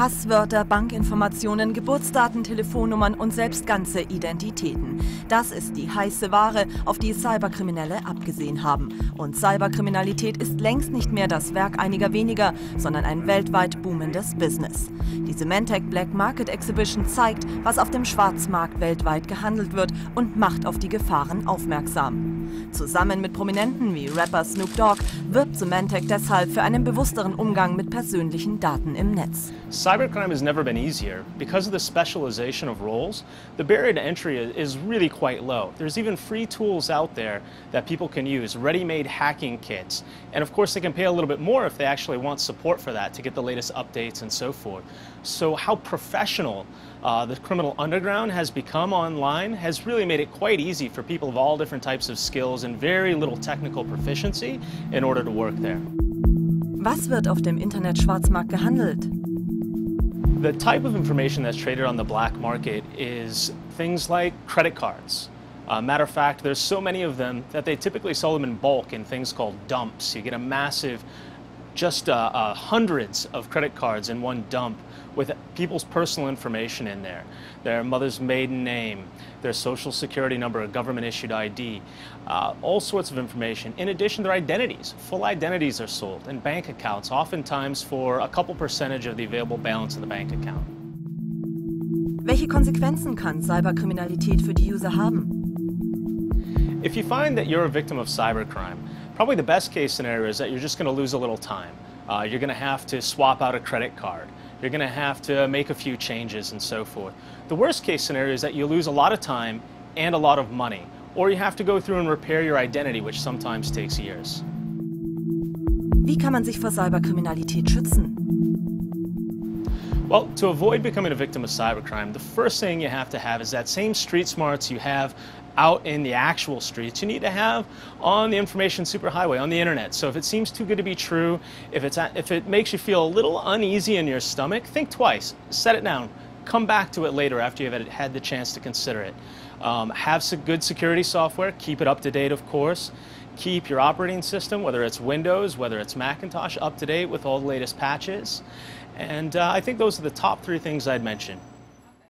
Passwörter, Bankinformationen, Geburtsdaten, Telefonnummern und selbst ganze Identitäten. Das ist die heiße Ware, auf die Cyberkriminelle abgesehen haben. Und Cyberkriminalität ist längst nicht mehr das Werk einiger weniger, sondern ein weltweit boomendes Business. Die Symantec Black Market Exhibition zeigt, was auf dem Schwarzmarkt weltweit gehandelt wird und macht auf die Gefahren aufmerksam. Zusammen mit Prominenten wie Rapper Snoop Dogg wirbt Symantec deshalb für einen bewussteren Umgang mit persönlichen Daten im Netz. Cybercrime has never been easier. Because of the specialization of roles, the barrier to entry is really quite low. There's even free tools out there that people can use, ready-made hacking kits. And of course they can pay a little bit more if they actually want support for that to get the latest updates and so forth. So how professional the criminal underground has become online has really made it quite easy for people of all different types of skills and very little technical proficiency in order to work there. Was wird auf dem Internet-Schwarzmarkt gehandelt? The type of information that's traded on the black market is things like credit cards. Matter of fact, there's so many of them that they typically sell them in bulk in things called dumps. You get a massive, just hundreds of credit cards in one dump with people's personal information in there. Their mother's maiden name, their social security number, a government-issued ID, all sorts of information. In addition, their identities. Full identities are sold, and bank accounts, oftentimes for a couple percentage of the available balance of the bank account. Welche Konsequenzen kann Cyberkriminalität für die User haben? If you find that you're a victim of cybercrime, probably the best case scenario is that you're just going to lose a little time. You're going to have to swap out a credit card. You're going to have to make a few changes and so forth. The worst case scenario is that you lose a lot of time and a lot of money, or you have to go through and repair your identity, which sometimes takes years. Wie kann man sich vor Cyberkriminalität schützen? Well, to avoid becoming a victim of cybercrime, the first thing you have to have is that same street smarts you have out in the actual streets, you need to have on the information superhighway, on the internet. So if it seems too good to be true, if it makes you feel a little uneasy in your stomach, think twice, set it down, come back to it later after you've had the chance to consider it. Have some good security software, keep it up to date of course. Keep your operating system, whether it's Windows, whether it's Macintosh, up to date with all the latest patches. And I think those are the top 3 things I'd mention.